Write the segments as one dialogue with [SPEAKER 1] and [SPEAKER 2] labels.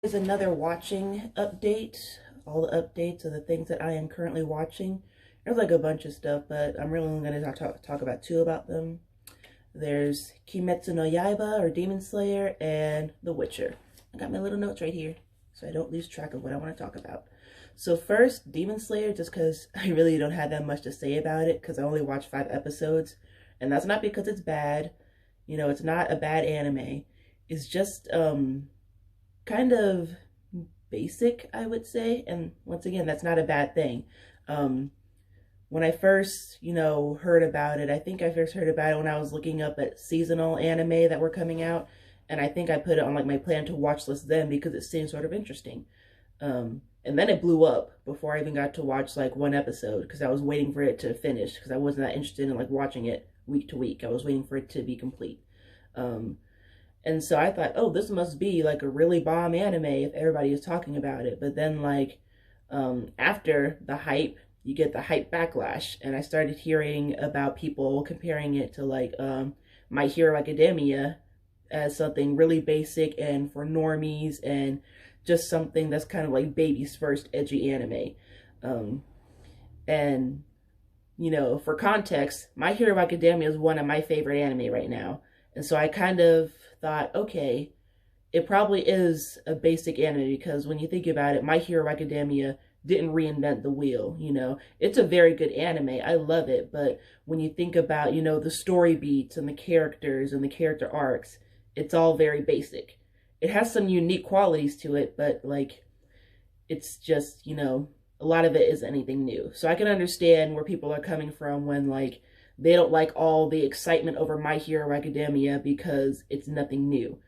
[SPEAKER 1] Here's another watching update. All the updates of the things that I am currently watching. There's like a bunch of stuff, but I'm really only going to talk about two about them. There's Kimetsu no Yaiba, or Demon Slayer, and The Witcher. I got my little notes right here, so I don't lose track of what I want to talk about. So first, Demon Slayer, just because I really don't have that much to say about it, because I only watched 5 episodes. And that's not because it's bad. You know, it's not a bad anime. It's just, kind of basic, I would say. And once again, that's not a bad thing. When I first, heard about it, I think I first heard about it when I was looking up at seasonal anime that were coming out. And I think I put it on like my plan to watch list then because it seemed sort of interesting. And then it blew up before I even got to watch like one episode because I was waiting for it to finish because I wasn't that interested in like watching it week to week. I was waiting for it to be complete. And so I thought, oh, this must be like a really bomb anime if everybody is talking about it. But then like after the hype, you get the hype backlash. And I started hearing about people comparing it to like My Hero Academia as something really basic and for normies and just something that's kind of like baby's first edgy anime. And, for context, My Hero Academia is one of my favorite anime right now. And so I kind of thought, okay, it probably is a basic anime because when you think about it, My Hero Academia didn't reinvent the wheel, It's a very good anime. I love it. But when you think about, the story beats and the characters and the character arcs, it's all very basic. It has some unique qualities to it, but like, it's just, a lot of it isn't anything new. So I can understand where people are coming from when like, they don't like all the excitement over My Hero Academia because it's nothing new.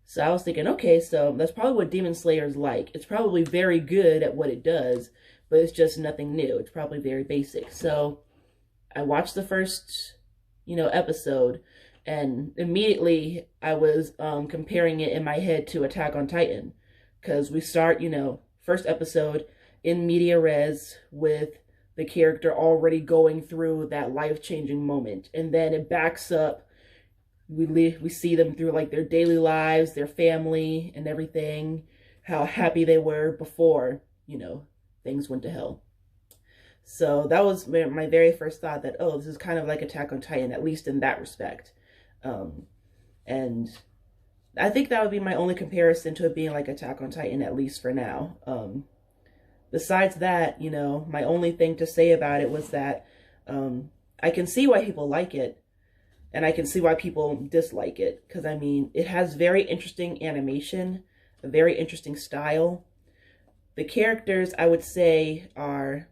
[SPEAKER 1] So I was thinking, okay, so that's probably what Demon Slayer is like. It's probably very good at what it does, but it's just nothing new. It's probably very basic. So I watched the first, episode, and immediately I was comparing it in my head to Attack on Titan. Because we start, first episode in media res with the character already going through that life-changing moment, and then it backs up. We see them through like their daily lives, their family and everything, how happy they were before things went to hell. So that was my very first thought, that oh, this is kind of like Attack on Titan, at least in that respect. And I think that would be my only comparison to it being like Attack on Titan, at least for now. Besides that, my only thing to say about it was that I can see why people like it, and I can see why people dislike it. Because, I mean, it has very interesting animation, a very interesting style. The characters, I would say, are,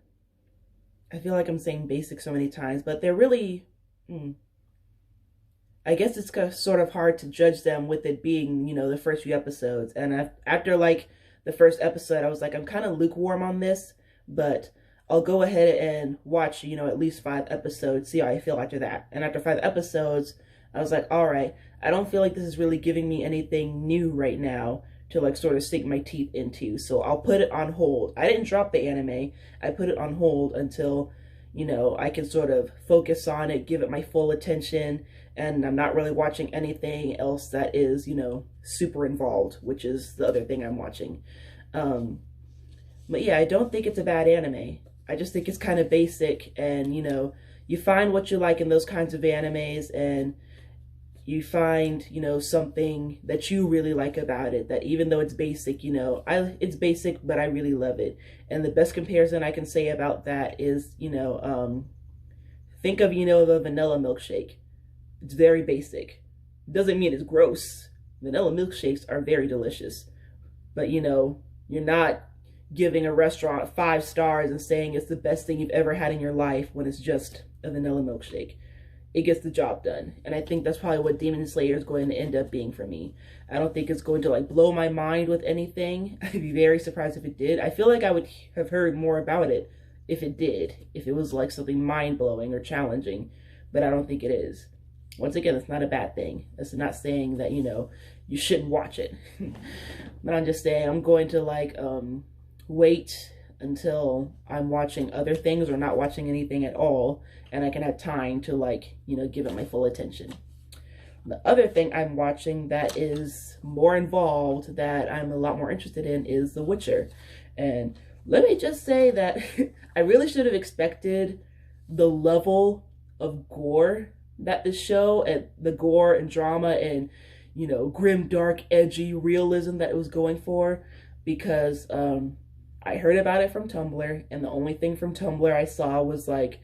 [SPEAKER 1] I feel like I'm saying basic so many times, but they're really, I guess it's sort of hard to judge them with it being, the first few episodes. And after, like, the first episode, I was like, I'm kind of lukewarm on this, but I'll go ahead and watch, at least 5 episodes, see how I feel after that. And after 5 episodes, I was like, all right, I don't feel like this is really giving me anything new right now to like sort of sink my teeth into. So I'll put it on hold. I didn't drop the anime. I put it on hold until, I can sort of focus on it, give it my full attention, and I'm not really watching anything else that is, super involved, which is the other thing I'm watching. But yeah, I don't think it's a bad anime. I just think it's kind of basic, and, you find what you like in those kinds of animes, and you find, something that you really like about it, that even though it's basic, it's basic, but I really love it. And the best comparison I can say about that is, think of, the vanilla milkshake. It's very basic. Doesn't mean it's gross. Vanilla milkshakes are very delicious. But, you're not giving a restaurant 5 stars and saying it's the best thing you've ever had in your life when it's just a vanilla milkshake. It gets the job done. And I think that's probably what Demon Slayer is going to end up being for me. I don't think it's going to like blow my mind with anything. I'd be very surprised if it did. I feel like I would have heard more about it if it did, if it was like something mind-blowing or challenging, but I don't think it is. Once again, it's not a bad thing. It's not saying that, you shouldn't watch it. But I'm just saying I'm going to like wait until I'm watching other things or not watching anything at all, and I can have time to like, give it my full attention. The other thing I'm watching that is more involved, that I'm a lot more interested in, is The Witcher. And let me just say that I really should have expected the level of gore that the show, and the gore and drama and, you know, grim, dark, edgy realism that it was going for, because I heard about it from Tumblr, and the only thing from Tumblr I saw was like,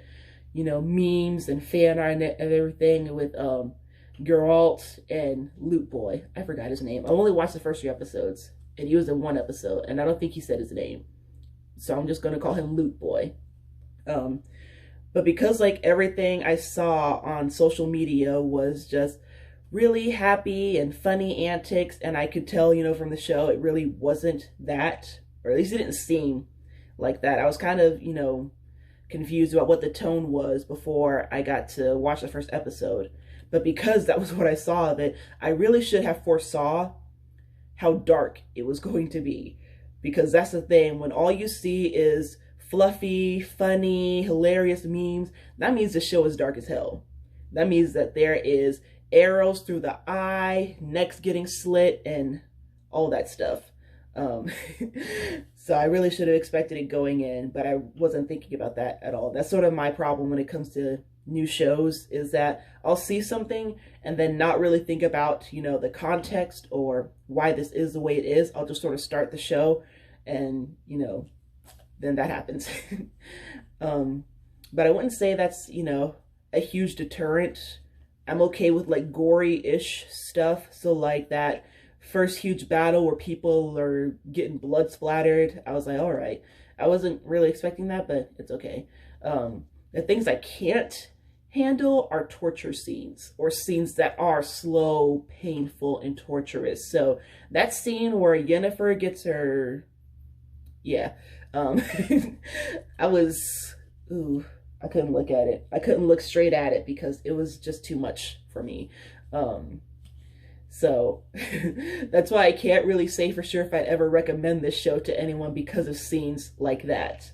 [SPEAKER 1] you know, memes and fan art and everything with Geralt and Loot Boy. I forgot his name. I only watched the first 3 episodes, and he was in 1 episode, and I don't think he said his name. So I'm just going to call him Loot Boy. But because like everything I saw on social media was just really happy and funny antics, and I could tell, you know, from the show, it really wasn't that, or at least it didn't seem like that. I was kind of, you know, confused about what the tone was before I got to watch the first episode. But because that was what I saw of it, I really should have foresaw how dark it was going to be. Because that's the thing, when all you see is fluffy, funny, hilarious memes, that means the show is dark as hell. That means that there is arrows through the eye, necks getting slit, and all that stuff. So I really should have expected it going in, but I wasn't thinking about that at all. That's sort of my problem when it comes to new shows, is that I'll see something and then not really think about, you know, the context or why this is the way it is. I'll just sort of start the show and, you know, then that happens. But I wouldn't say that's, you know, a huge deterrent. I'm okay with like gory-ish stuff. So like that first huge battle where people are getting blood splattered, I was like, all right. I wasn't really expecting that, but it's okay. The things I can't handle are torture scenes, or scenes that are slow, painful, and torturous. So that scene where Yennefer gets her, yeah, I couldn't look at it. I couldn't look straight at it because it was just too much for me. So that's why I can't really say for sure if I'd ever recommend this show to anyone, because of scenes like that.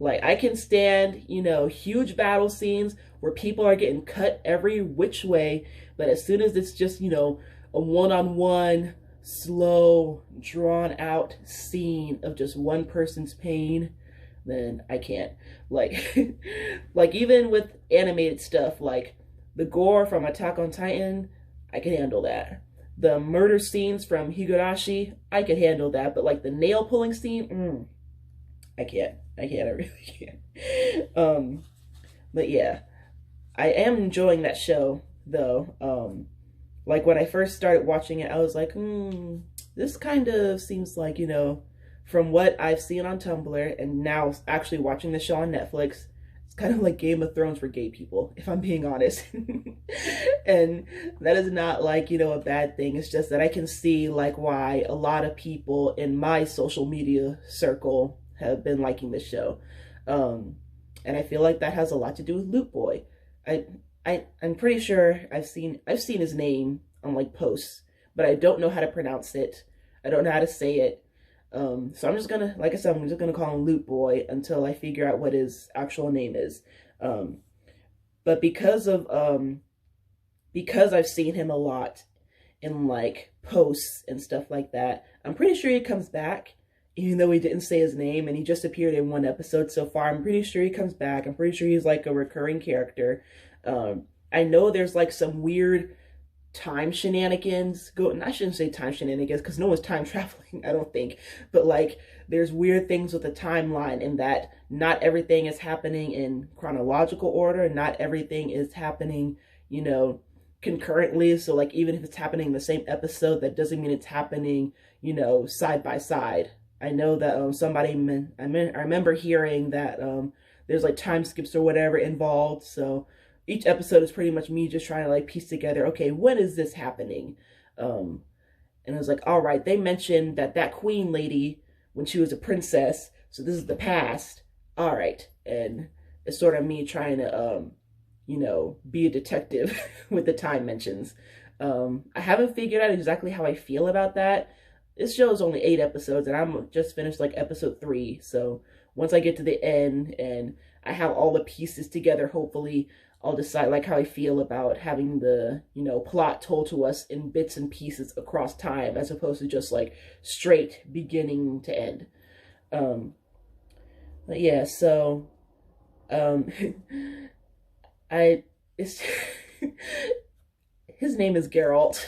[SPEAKER 1] Like, I can stand, you know, huge battle scenes where people are getting cut every which way, but as soon as it's just, you know, a one-on-one, slow, drawn-out scene of just one person's pain, then I can't. Like, like even with animated stuff, like the gore from Attack on Titan, I can handle that. The murder scenes from Higurashi, I can handle that. But like the nail pulling scene, I can't. I really can't. But yeah, I am enjoying that show though. Like when I first started watching it, I was like, this kind of seems like, you know, from what I've seen on Tumblr and now actually watching the show on Netflix, it's kind of like Game of Thrones for gay people, if I'm being honest. And that is not like, you know, a bad thing. It's just that I can see like why a lot of people in my social media circle have been liking this show. And I feel like that has a lot to do with Loot Boy. I'm pretty sure I've seen his name on like posts, but I don't know how to pronounce it. I don't know how to say it. So I'm just gonna, like I said, I'm just gonna call him Loot Boy until I figure out what his actual name is. But because I've seen him a lot in like posts and stuff like that, I'm pretty sure he comes back, even though he didn't say his name and he just appeared in 1 episode so far. I'm pretty sure he comes back. I'm pretty sure he's like a recurring character. I know there's like some weird time shenanigans going. I shouldn't say time shenanigans because no one's time traveling, I don't think. But like there's weird things with the timeline in that not everything is happening in chronological order. Not everything is happening, you know, concurrently. So like even if it's happening in the same episode, that doesn't mean it's happening, you know, side by side. I know that I remember hearing that there's like time skips or whatever involved. So each episode is pretty much me just trying to like piece together, okay, when is this happening? And I was like, all right, they mentioned that queen lady when she was a princess, so this is the past. All right. And it's sort of me trying to, you know, be a detective with the time mentions. I haven't figured out exactly how I feel about that. This show is only 8 episodes, and I'm just finished like episode 3. So once I get to the end and I have all the pieces together, hopefully, I'll decide like how I feel about having the, you know, plot told to us in bits and pieces across time, as opposed to just like straight beginning to end. Um, but yeah, so um, I it's his name is Geralt,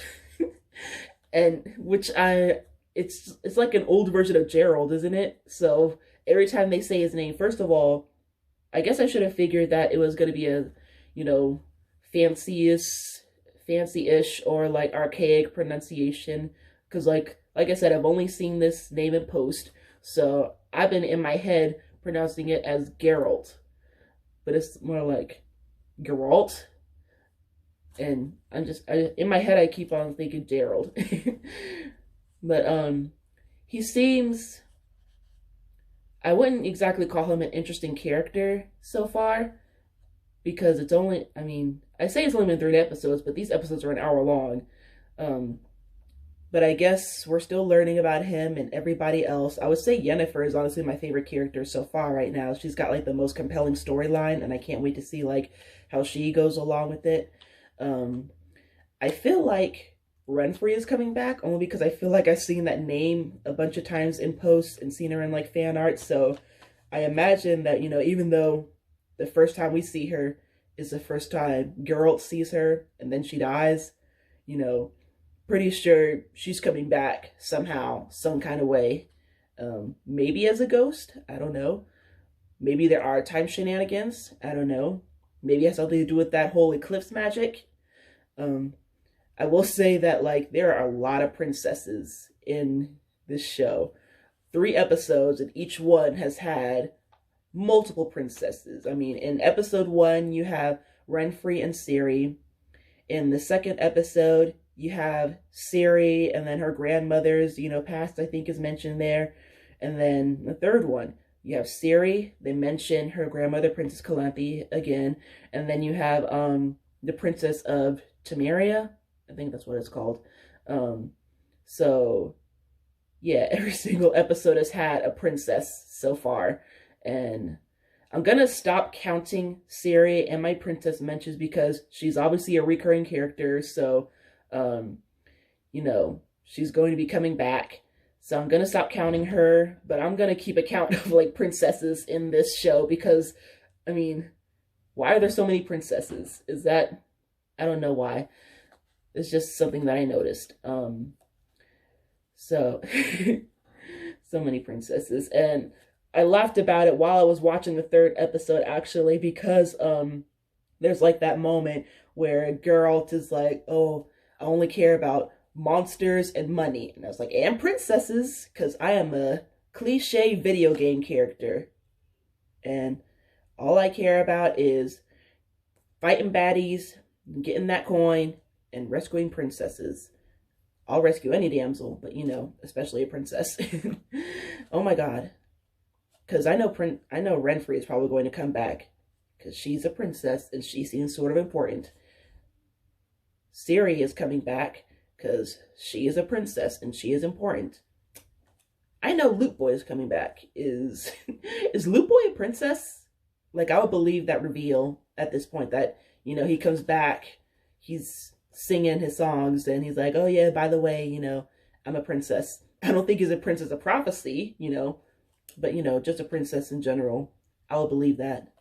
[SPEAKER 1] and which I it's like an old version of Gerald, isn't it? So every time they say his name, first of all, I guess I should have figured that it was going to be a, you know, fancy-ish or like archaic pronunciation. Because like I said, I've only seen this name in post, so I've been in my head pronouncing it as Geralt, but it's more like Geralt. And in my head I keep on thinking Gerald. But he seems, I wouldn't exactly call him an interesting character so far, because it's only, I mean, I say it's only been 3 episodes, but these episodes are an hour long. But I guess we're still learning about him and everybody else. I would say Yennefer is honestly my favorite character so far right now. She's got like the most compelling storyline, and I can't wait to see like how she goes along with it. I feel like Renfrey is coming back, only because I feel like I've seen that name a bunch of times in posts and seen her in like fan art. So I imagine that, you know, even though the first time we see her is the first time Geralt sees her and then she dies, you know, pretty sure she's coming back somehow, some kind of way. Maybe as a ghost, I don't know. Maybe there are time shenanigans, I don't know. Maybe it has something to do with that whole eclipse magic. I will say that like there are a lot of princesses in this show. 3 episodes, and each one has had multiple princesses. I mean, in episode 1, you have Renfrey and Ciri. In the second episode, you have Ciri, and then her grandmother's, you know, past, I think, is mentioned there. And then the third one, you have Ciri. They mention her grandmother, Princess Calanthe, again. And then you have the Princess of Temeria. I think that's what it's called. So, yeah, every single episode has had a princess so far. And I'm gonna stop counting Ciri and my princess mentions because she's obviously a recurring character. So, you know, she's going to be coming back. So I'm gonna stop counting her, but I'm gonna keep a count of like princesses in this show because, I mean, why are there so many princesses? Is that, I don't know why. It's just something that I noticed. So, so many princesses. And I laughed about it while I was watching the 3rd episode, actually, because there's like that moment where Geralt is like, oh, I only care about monsters and money. And I was like, and princesses, because I am a cliche video game character. And all I care about is fighting baddies, getting that coin, and rescuing princesses. I'll rescue any damsel, but you know, especially a princess. Oh my god. Because I know Renfrey is probably going to come back, because she's a princess and she seems sort of important. Ciri is coming back because she is a princess and she is important. I know Loot Boy is coming back. Is Loot Boy a princess? Like, I would believe that reveal at this point that, you know, he comes back, he's singing his songs, and he's like, oh yeah, by the way, you know, I'm a princess. I don't think he's a princess of prophecy, you know, but, you know, just a princess in general. I would believe that.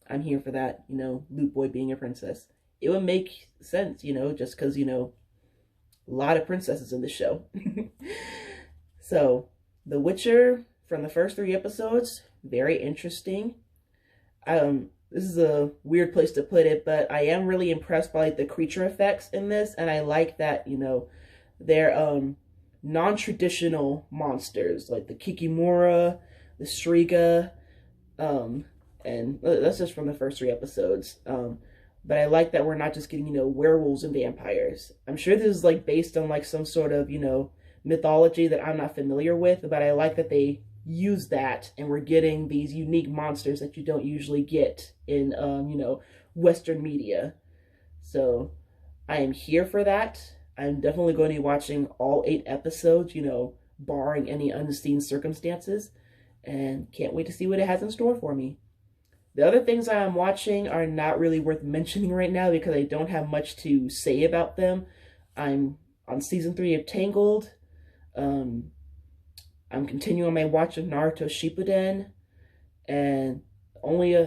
[SPEAKER 1] I'm here for that, you know, Loot Boy being a princess. It would make sense, you know, just because, you know, a lot of princesses in this show. So, The Witcher, from the first 3 episodes, very interesting. This is a weird place to put it, but I am really impressed by like the creature effects in this, and I like that, you know, they're non-traditional monsters, like the Kikimora, the Striga, and that's just from the first 3 episodes. But I like that we're not just getting, you know, werewolves and vampires. I'm sure this is like based on like some sort of, you know, mythology that I'm not familiar with, but I like that they use that and we're getting these unique monsters that you don't usually get in, you know, Western media. So I am here for that. I'm definitely going to be watching all 8 episodes, you know, barring any unseen circumstances, and can't wait to see what it has in store for me. The other things I'm watching are not really worth mentioning right now because I don't have much to say about them. I'm on season 3 of Tangled. I'm continuing my watch of Naruto Shippuden. And only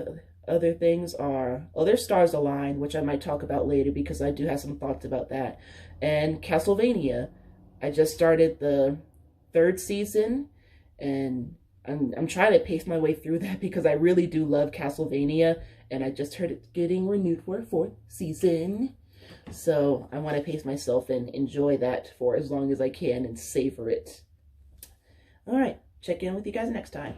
[SPEAKER 1] other things are, oh, there's Stars Align, which I might talk about later because I do have some thoughts about that. And Castlevania. I just started the 3rd season, and I'm trying to pace my way through that because I really do love Castlevania, and I just heard it's getting renewed for a 4th season. So I want to pace myself and enjoy that for as long as I can and savor it. All right, check in with you guys next time.